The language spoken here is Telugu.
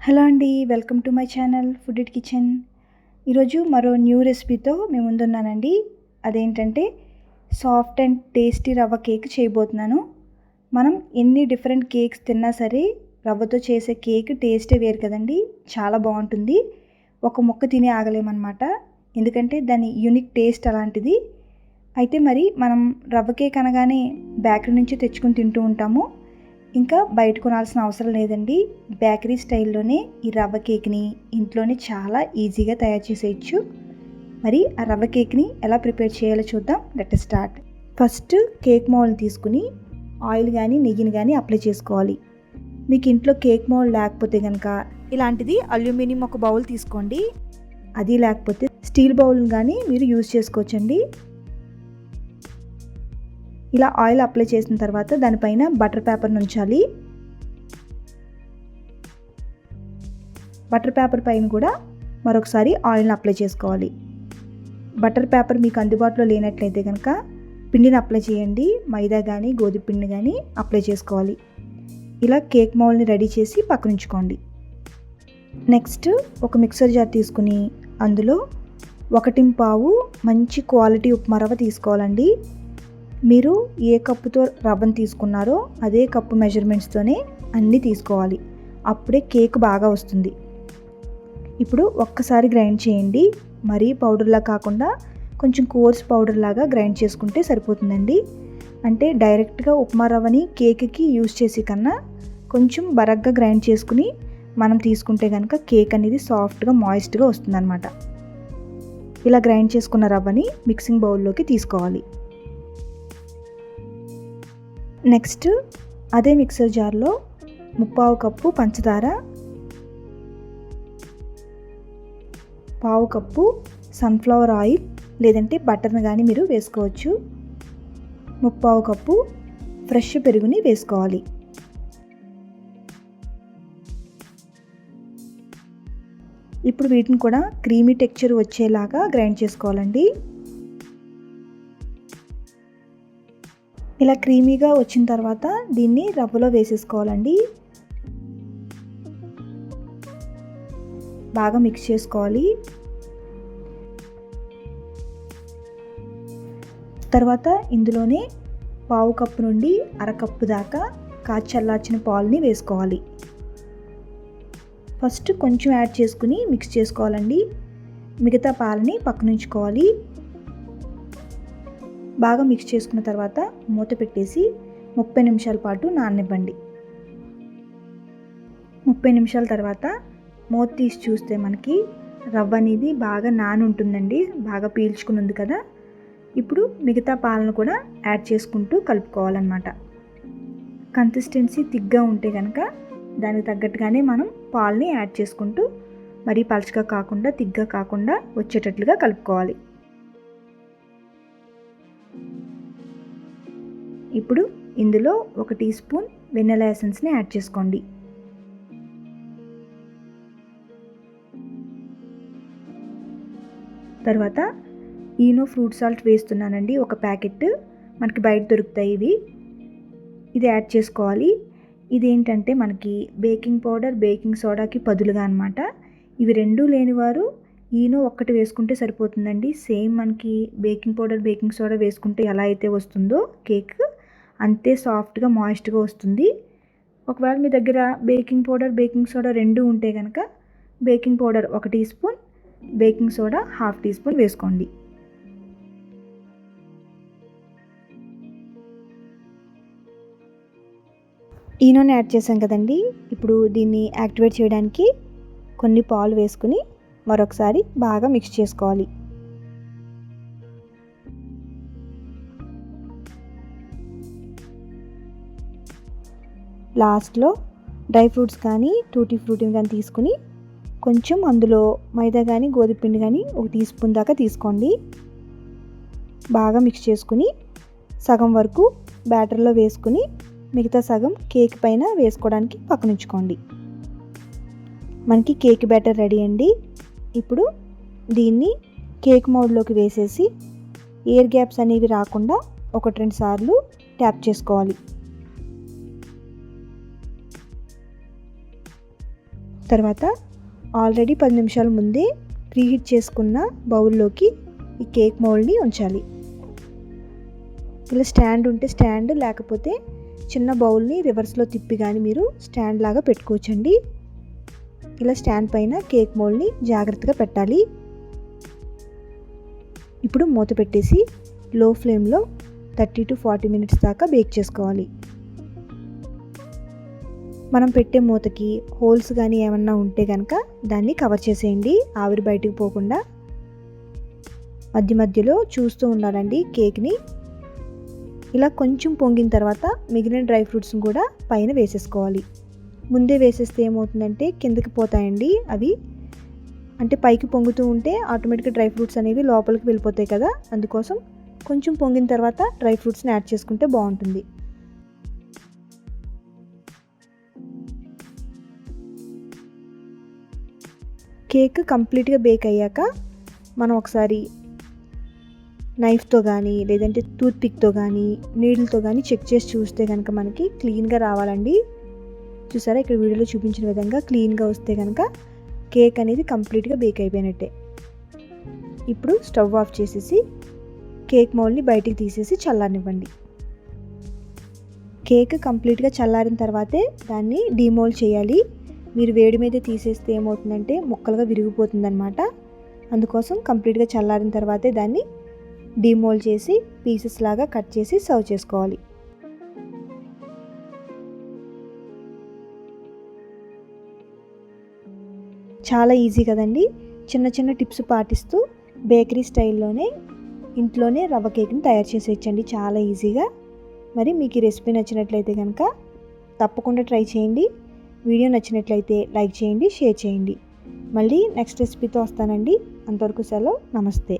హలో అండి, welcome to my channel food it kitchen. ఈరోజు మరో న్యూ రెసిపీతో మేము ముందున్నానండి. అదేంటంటే సాఫ్ట్ అండ్ టేస్టీ రవ్వ కేక్ చేయబోతున్నాను. మనం ఎన్ని డిఫరెంట్ కేక్స్ తిన్నా సరే రవ్వతో చేసే కేక్ టేస్టే వేరు కదండి. చాలా బాగుంటుంది. ఒక ముక్క తిని ఆగలేమన్నమాట, ఎందుకంటే దాని యూనిక్ టేస్ట్ అలాంటిది. అయితే మరి మనం రవ్వ కేక్ అనగానే బేకరీ నుంచి తెచ్చుకొని తింటూ ఉంటాము. ఇంకా బయట కొనాల్సిన అవసరం లేదండి. బేకరీ స్టైల్లోనే ఈ రవ్వ కేక్ని ఇంట్లోనే చాలా ఈజీగా తయారు చేసేయచ్చు. మరి ఆ రవ్వ కేక్ని ఎలా ప్రిపేర్ చేయాలో చూద్దాం. Let us start. First cake మౌల్డ్ని తీసుకుని ఆయిల్ కానీ నెయ్యిని కానీ అప్లై చేసుకోవాలి. మీకు ఇంట్లో కేక్ మౌల్డ్ లేకపోతే కనుక ఇలాంటిది అల్యూమినియం ఒక బౌల్ తీసుకోండి. అది లేకపోతే స్టీల్ బౌల్ని కానీ మీరు యూజ్ చేసుకోవచ్చండి. ఇలా ఆయిల్ అప్లై చేసిన తర్వాత దానిపైన బటర్ పేపర్ని ఉంచాలి. బటర్ పేపర్ పైన కూడా మరొకసారి ఆయిల్ని అప్లై చేసుకోవాలి. బటర్ పేపర్ మీకు అందుబాటులో లేనట్లయితే కనుక పిండిని అప్లై చేయండి. మైదా కానీ గోధుమ పిండి కానీ అప్లై చేసుకోవాలి. ఇలా కేక్ మౌల్డ్ని రెడీ చేసి పక్కన ఉంచుకోండి. నెక్స్ట్ ఒక మిక్సర్ జార్ తీసుకుని అందులో 1/4 మంచి క్వాలిటీ ఉప్మా రవ్వ తీసుకోవాలండి. మీరు ఏ కప్పుతో రవ్వను తీసుకున్నారో అదే కప్పు మెజర్మెంట్స్తోనే అన్నీ తీసుకోవాలి. అప్పుడే కేక్ బాగా వస్తుంది. ఇప్పుడు ఒక్కసారి గ్రైండ్ చేయండి. మరీ పౌడర్లా కాకుండా కొంచెం కోర్స్ పౌడర్ లాగా గ్రైండ్ చేసుకుంటే సరిపోతుందండి. అంటే డైరెక్ట్గా ఉప్మా రవ్వని కేక్కి యూజ్ చేసి కన్నా కొంచెం బరగ్గా గ్రైండ్ చేసుకుని మనం తీసుకుంటే కనుక కేక్ అనేది సాఫ్ట్గా మాయిస్ట్గా వస్తుందన్నమాట. ఇలా గ్రైండ్ చేసుకున్న రవ్వని మిక్సింగ్ బౌల్లోకి తీసుకోవాలి. నెక్స్ట్ అదే మిక్సర్ జార్లో 1/4 కప్పు పంచదార, 1/2 కప్పు సన్ఫ్లవర్ ఆయిల్ లేదంటే బటర్ని కానీ మీరు వేసుకోవచ్చు. 1/4 కప్పు ఫ్రెష్ పెరుగుని వేసుకోవాలి. ఇప్పుడు వీటిని కూడా క్రీమీ టెక్స్చర్ వచ్చేలాగా గ్రైండ్ చేసుకోవాలండి. ఇలా క్రీమీగా వచ్చిన తర్వాత దీన్ని రవ్వలో వేసేసుకోవాలండి. బాగా మిక్స్ చేసుకోవాలి. తర్వాత ఇందులోనే 1/4 కప్పు నుండి 1/2 కప్పు దాకా కాచి చల్లార్చిన పాలని వేసుకోవాలి. ఫస్ట్ కొంచెం యాడ్ చేసుకుని మిక్స్ చేసుకోవాలండి. మిగతా పాలని పక్కన ఉంచుకోవాలి. బాగా మిక్స్ చేసుకున్న తర్వాత మూత పెట్టేసి 30 నిమిషాల పాటు నాననివ్వండి. 30 నిమిషాల తర్వాత మూత తీసి చూస్తే మనకి రవ్వ అనేది బాగా నాని ఉంటుందండి. బాగా పీల్చుకుని ఉంది కదా. ఇప్పుడు మిగతా పాలను కూడా యాడ్ చేసుకుంటూ కలుపుకోవాలన్నమాట. కన్సిస్టెన్సీ థిక్గా ఉంటే కనుక దానికి తగ్గట్టుగానే మనం పాలని యాడ్ చేసుకుంటూ మరీ పలచగా కాకుండా థిక్గా కాకుండా వచ్చేటట్లుగా కలుపుకోవాలి. ఇప్పుడు ఇందులో 1 టీ స్పూన్ వెనిలా ఎసెన్స్ని యాడ్ చేసుకోండి. తర్వాత ఈనో ఫ్రూట్ సాల్ట్ వేస్తున్నానండి. ఒక ప్యాకెట్ మనకి బయట దొరుకుతాయి ఇవి. ఇది యాడ్ చేసుకోవాలి. ఇదేంటంటే మనకి బేకింగ్ పౌడర్ బేకింగ్ సోడాకి బదులుగా అనమాట. ఇవి రెండూ లేనివారు ఈనో ఒక్కటి వేసుకుంటే సరిపోతుందండి. సేమ్ మనకి బేకింగ్ పౌడర్ బేకింగ్ సోడా వేసుకుంటే ఎలా అయితే వస్తుందో కేక్ అంతే సాఫ్ట్గా మాయిస్ట్గా వస్తుంది. ఒకవేళ మీ దగ్గర బేకింగ్ పౌడర్ బేకింగ్ సోడా రెండు ఉంటే కనుక baking powder 1 teaspoon baking soda 1/2 teaspoon వేసుకోండి. ఈనోని యాడ్ చేసాం కదండి. ఇప్పుడు దీన్ని యాక్టివేట్ చేయడానికి కొన్ని పాలు వేసుకుని మరొకసారి బాగా మిక్స్ చేసుకోవాలి. లాస్ట్లో డ్రై ఫ్రూట్స్ కానీ టూటీ ఫ్రూటీని కానీ తీసుకుని కొంచెం అందులో మైదా కానీ గోధుమ పిండి కానీ 1 టీ స్పూన్ దాకా తీసుకోండి. బాగా మిక్స్ చేసుకుని సగం వరకు బ్యాటర్లో వేసుకుని మిగతా సగం కేక్ పైన వేసుకోవడానికి పక్కన ఉంచుకోండి. మనకి కేక్ బ్యాటర్ రెడీ అండి. ఇప్పుడు దీన్ని కేక్ మౌల్డ్లోకి వేసేసి ఎయిర్ గ్యాప్స్ అనేవి రాకుండా 1-2 సార్లు ట్యాప్ చేసుకోవాలి. తర్వాత ఆల్రెడీ 10 నిమిషాల ముందే ప్రీహీట్ చేసుకున్న బౌల్లోకి ఈ కేక్ మౌల్డ్ని ఉంచాలి. ఇలా స్టాండ్ ఉంటే స్టాండ్, లేకపోతే చిన్న బౌల్ని రివర్స్లో తిప్పి కానీ మీరు స్టాండ్ లాగా పెట్టుకోవచ్చండి. ఇలా స్టాండ్ పైన కేక్ మౌల్డ్ని జాగ్రత్తగా పెట్టాలి. ఇప్పుడు మూత పెట్టేసి లో ఫ్లేమ్లో 30 to 40 మినిట్స్ దాకా బేక్ చేసుకోవాలి. మనం పెట్టే మూతకి హోల్స్ కానీ ఏమన్నా ఉంటే కనుక దాన్ని కవర్ చేసేయండి, ఆవిరి బయటకు పోకుండా. మధ్య మధ్యలో చూస్తూ ఉండాలండి కేక్ని. ఇలా కొంచెం పొంగిన తర్వాత మిగిలిన డ్రై ఫ్రూట్స్ని కూడా పైన వేసేసుకోవాలి. ముందే వేసేస్తే ఏమవుతుందంటే కిందకి పోతాయండి అవి, అంటే పైకి పొంగుతూ ఉంటే ఆటోమేటిక్గా డ్రై ఫ్రూట్స్ అనేవి లోపలికి వెళ్ళిపోతాయి కదా, అందుకోసం కొంచెం పొంగిన తర్వాత డ్రై ఫ్రూట్స్ని యాడ్ చేసుకుంటే బాగుంటుంది. కేక్ కంప్లీట్గా బేక్ అయ్యాక మనం ఒకసారి నైఫ్తో కానీ లేదంటే టూత్ పిక్తో కానీ నీడిల్తో కానీ చెక్ చేసి చూస్తే కనుక మనకి క్లీన్గా రావాలండి. చూసారా, ఇక్కడ వీడియోలో చూపించిన విధంగా క్లీన్గా వస్తే కనుక కేక్ అనేది కంప్లీట్గా బేక్ అయిపోయినట్టే. ఇప్పుడు స్టవ్ ఆఫ్ చేసేసి కేక్ మౌల్డ్ని బయటికి తీసేసి చల్లారనివ్వండి. కేక్ కంప్లీట్గా చల్లారిన తర్వాతే దాన్ని డీమోల్డ్ చేయాలి. మీరు వేడి మీద తీసేస్తే ఏమవుతుందంటే ముక్కలుగా విరిగిపోతుందన్నమాట. అందుకోసం కంప్లీట్గా చల్లారిన తర్వాతే దాన్ని డీమోల్డ్ చేసి పీసెస్ లాగా కట్ చేసి సర్వ్ చేసుకోవాలి. చాలా ఈజీ కదండి. చిన్న చిన్న టిప్స్ పాటిస్తూ బేకరీ స్టైల్లోనే ఇంట్లోనే రవ్వ కేక్ని తయారు చేసేయచ్చండి చాలా ఈజీగా. మరి మీకు ఈ రెసిపీ నచ్చినట్లయితే కనుక తప్పకుండా ట్రై చేయండి. వీడియో నచ్చినట్లయితే లైక్ చేయండి, షేర్ చేయండి. మళ్ళీ నెక్స్ట్ రెసిపీతో వస్తానండి. అంతవరకు సెలవు, నమస్తే.